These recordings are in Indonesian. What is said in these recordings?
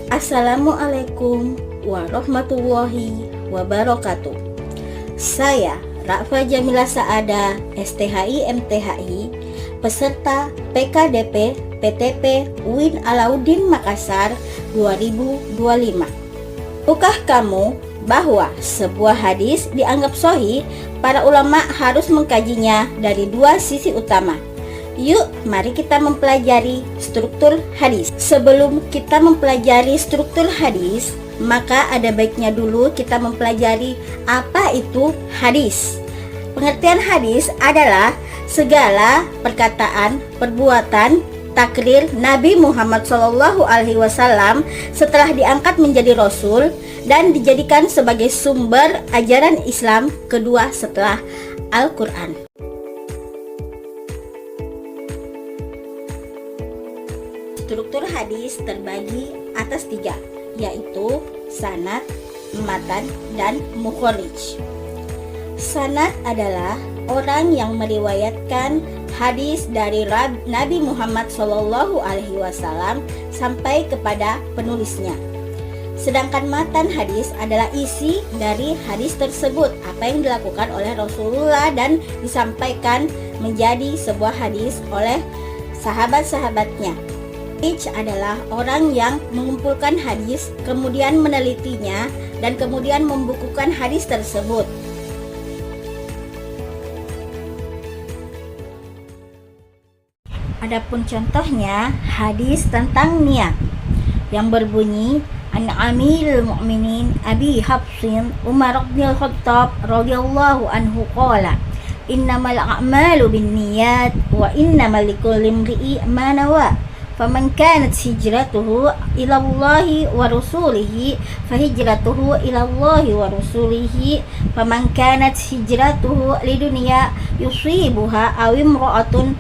Assalamualaikum warahmatullahi wabarakatuh. Saya Ra'fa Jamilah Sa'ada, STHI MTHI, peserta PKDP PTP UIN Alauddin Makassar 2025. Tahukah kamu bahwa sebuah hadis dianggap sahih? Para ulama harus mengkajinya dari dua sisi utama. Yuk, mari kita mempelajari struktur hadis. Sebelum kita mempelajari struktur hadis, maka ada baiknya dulu kita mempelajari apa itu hadis. Pengertian hadis adalah segala perkataan, perbuatan, takrir Nabi Muhammad SAW setelah diangkat menjadi Rasul dan dijadikan sebagai sumber ajaran Islam kedua setelah Al-Quran. Struktur hadis terbagi atas 3, yaitu sanad, matan, dan mukharij. Sanad adalah orang yang meriwayatkan hadis dari Nabi Muhammad SAW sampai kepada penulisnya. Sedangkan matan hadis adalah isi dari hadis tersebut, apa yang dilakukan oleh Rasulullah dan disampaikan menjadi sebuah hadis oleh sahabat-sahabatnya. Mukharij adalah orang yang mengumpulkan hadis, kemudian menelitinya, dan kemudian membukukan hadis tersebut. Adapun contohnya hadis tentang niat yang berbunyi An Amirul Mukminin Abi Hafsin Umar bin Khattab radhiyallahu anhu qala innamal a'malu binniyat wa innamal likulli imri'in ma nawa faman kanat hijratuhu ila Allahi wa rasulihi fahijratuhu ila Allahi wa rasulihi faman kanat hijratuhu lidunya yusibuha aw imra'atun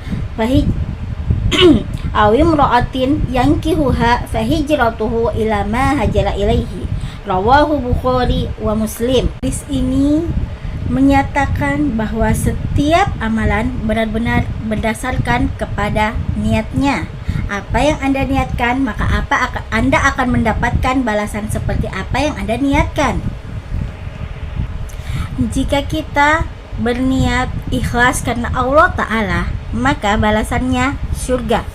aw imra'atin yankihuha fahijratuhu ila ma hajara ilaihi rawahu Bukhari wa Muslim. Hadis ini menyatakan bahwa setiap amalan benar-benar berdasarkan kepada niatnya. Apa yang Anda niatkan, maka Anda akan mendapatkan balasan seperti apa yang Anda niatkan. Jika kita berniat ikhlas karena Allah Ta'ala, maka balasannya surga.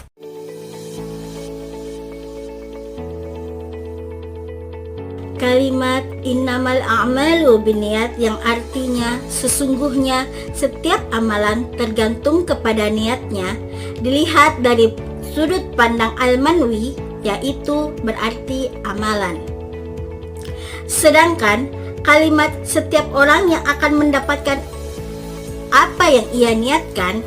Kalimat innamal a'malu binniyat yang artinya sesungguhnya setiap amalan tergantung kepada niatnya dilihat dari sudut pandang Al-Manwi, yaitu berarti amalan. Sedangkan kalimat setiap orang yang akan mendapatkan apa yang ia niatkan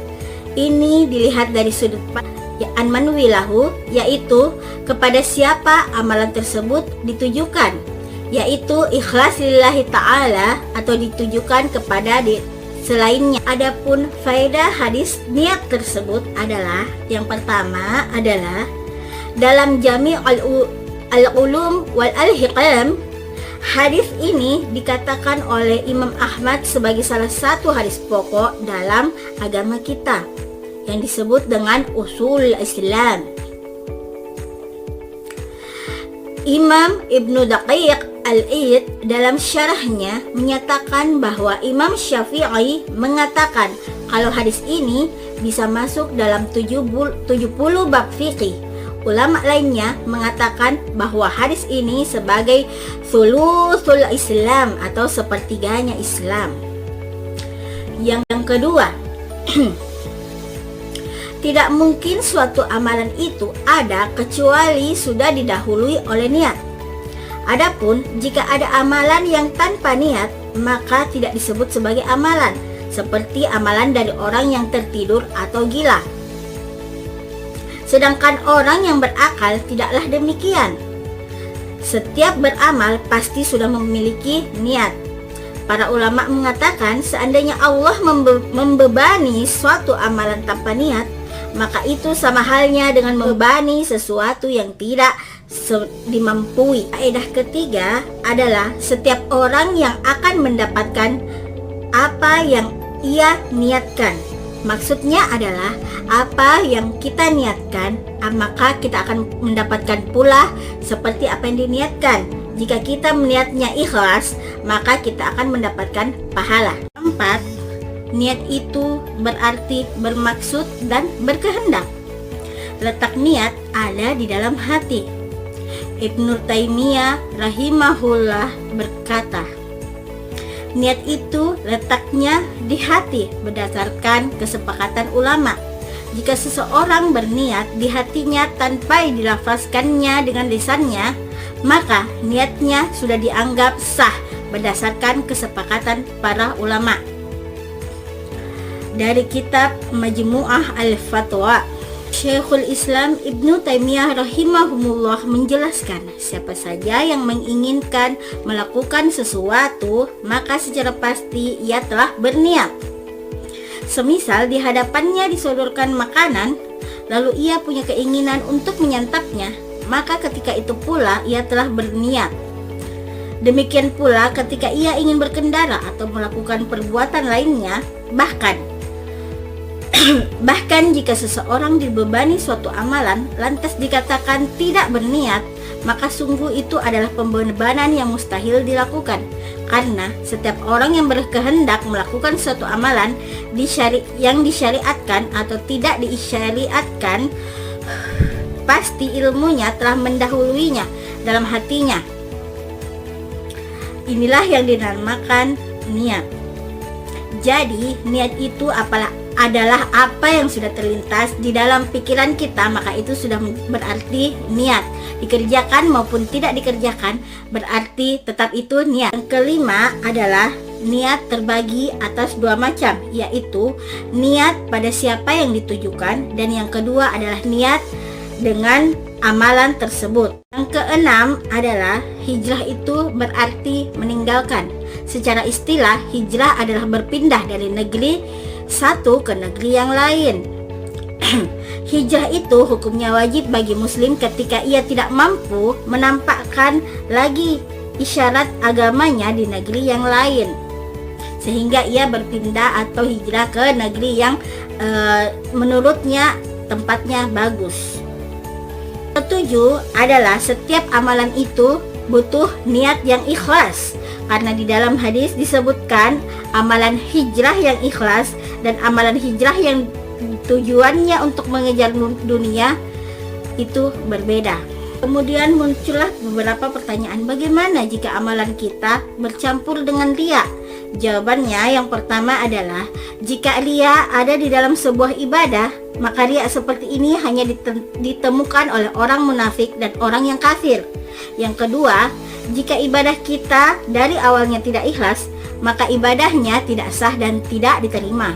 ini dilihat dari sudut pandang Al-Manwi lahu, yaitu kepada siapa amalan tersebut ditujukan, yaitu ikhlas lillahi ta'ala atau ditujukan kepada selainnya. Adapun faedah hadis niat tersebut adalah yang pertama adalah dalam Jami' al-Ulum wal al-Hikam, hadis ini dikatakan oleh Imam Ahmad sebagai salah satu hadis pokok dalam agama kita yang disebut dengan usul Islam. Imam Ibnu Daqiq Al-Id dalam syarahnya menyatakan bahwa Imam Syafi'i mengatakan kalau hadis ini bisa masuk dalam 70 bab fikih. Ulama lainnya mengatakan bahwa hadis ini sebagai thuluthul Islam atau sepertiganya Islam. Yang kedua, tidak mungkin suatu amalan itu ada kecuali sudah didahului oleh niat. Adapun jika ada amalan yang tanpa niat, maka tidak disebut sebagai amalan, seperti amalan dari orang yang tertidur atau gila. Sedangkan orang yang berakal tidaklah demikian. Setiap beramal pasti sudah memiliki niat. Para ulama mengatakan seandainya Allah membebani suatu amalan tanpa niat, maka itu sama halnya dengan membebani sesuatu yang tidak dimampui. Faedah ketiga adalah setiap orang yang akan mendapatkan apa yang ia niatkan, Maksudnya adalah apa yang kita niatkan, maka kita akan mendapatkan pula seperti apa yang diniatkan. Jika kita niatnya ikhlas, maka kita akan mendapatkan pahala. 4. Niat itu berarti bermaksud dan berkehendak. Letak niat ada di dalam hati. Ibnu Taimiyah rahimahullah berkata, niat itu letaknya di hati berdasarkan kesepakatan ulama. Jika seseorang berniat di hatinya tanpa dilafazkannya dengan lisannya, maka niatnya sudah dianggap sah berdasarkan kesepakatan para ulama. Dari kitab Majmu'ah Al-Fatwa, Syekhul Islam Ibnu Taimiyah rahimahumullah menjelaskan, siapa saja yang menginginkan melakukan sesuatu, maka secara pasti ia telah berniat. Semisal di hadapannya disodorkan makanan, lalu ia punya keinginan untuk menyantapnya, maka ketika itu pula ia telah berniat. Demikian pula ketika ia ingin berkendara atau melakukan perbuatan lainnya, bahkan jika seseorang dibebani suatu amalan lantas dikatakan tidak berniat, maka sungguh itu adalah pembebanan yang mustahil dilakukan. Karena setiap orang yang berkehendak melakukan suatu amalan yang disyariatkan atau tidak disyariatkan, pasti ilmunya telah mendahuluinya dalam hatinya. Inilah yang dinamakan niat. Jadi niat itu adalah apa yang sudah terlintas di dalam pikiran kita, maka itu sudah berarti niat. Dikerjakan maupun tidak dikerjakan berarti tetap itu niat. Yang kelima adalah niat terbagi atas dua macam, yaitu niat pada siapa yang ditujukan, dan yang kedua adalah niat dengan amalan tersebut. Yang keenam adalah hijrah itu berarti meninggalkan. Secara istilah, hijrah adalah berpindah dari negeri satu ke negeri yang lain. Hijrah itu hukumnya wajib bagi muslim ketika ia tidak mampu menampakkan lagi isyarat agamanya di negeri yang lain, sehingga ia berpindah atau hijrah ke negeri yang menurutnya tempatnya bagus. Ketujuh adalah setiap amalan itu butuh niat yang ikhlas, karena di dalam hadis disebutkan amalan hijrah yang ikhlas dan amalan hijrah yang tujuannya untuk mengejar dunia itu berbeda. Kemudian muncullah beberapa pertanyaan, bagaimana jika amalan kita bercampur dengan riya? Jawabannya yang pertama adalah, jika riya ada di dalam sebuah ibadah, maka riya seperti ini hanya ditemukan oleh orang munafik dan orang yang kafir. Yang kedua, jika ibadah kita dari awalnya tidak ikhlas, maka ibadahnya tidak sah dan tidak diterima.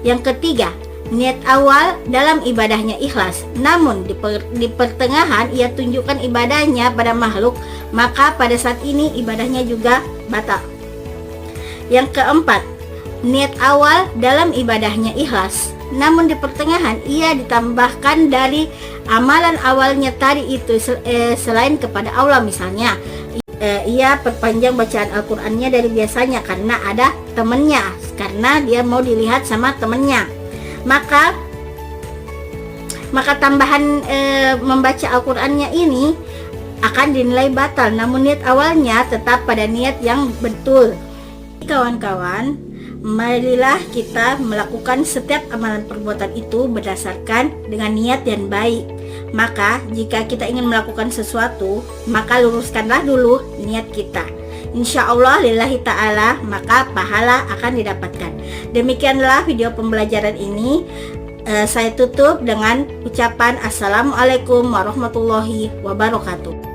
Yang ketiga, niat awal dalam ibadahnya ikhlas, namun di pertengahan ia tunjukkan ibadahnya pada makhluk, maka pada saat ini ibadahnya juga batal. Yang keempat, niat awal dalam ibadahnya ikhlas, namun di pertengahan ia ditambahkan dari amalan awalnya tadi itu selain kepada Allah, misalnya ia perpanjang bacaan Al-Qur'annya dari biasanya karena ada temannya, karena dia mau dilihat sama temannya, maka tambahan membaca Al-Qur'annya ini akan dinilai batal, namun niat awalnya tetap pada niat yang betul. Kawan-kawan, marilah kita melakukan setiap amalan perbuatan itu berdasarkan dengan niat yang baik. Maka jika kita ingin melakukan sesuatu, maka luruskanlah dulu niat kita. Insya Allah lillahi ta'ala, maka pahala akan didapatkan. Demikianlah video pembelajaran ini. Saya tutup dengan ucapan Assalamualaikum warahmatullahi wabarakatuh.